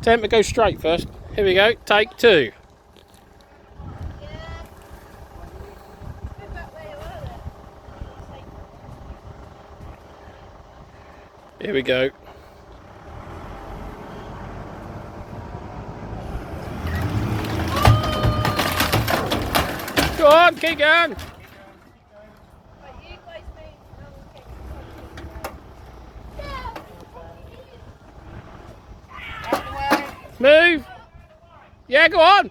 Tell him to go straight first. Here we go. Take two. Here we go. Go on, keep going. Move. Yeah, go on.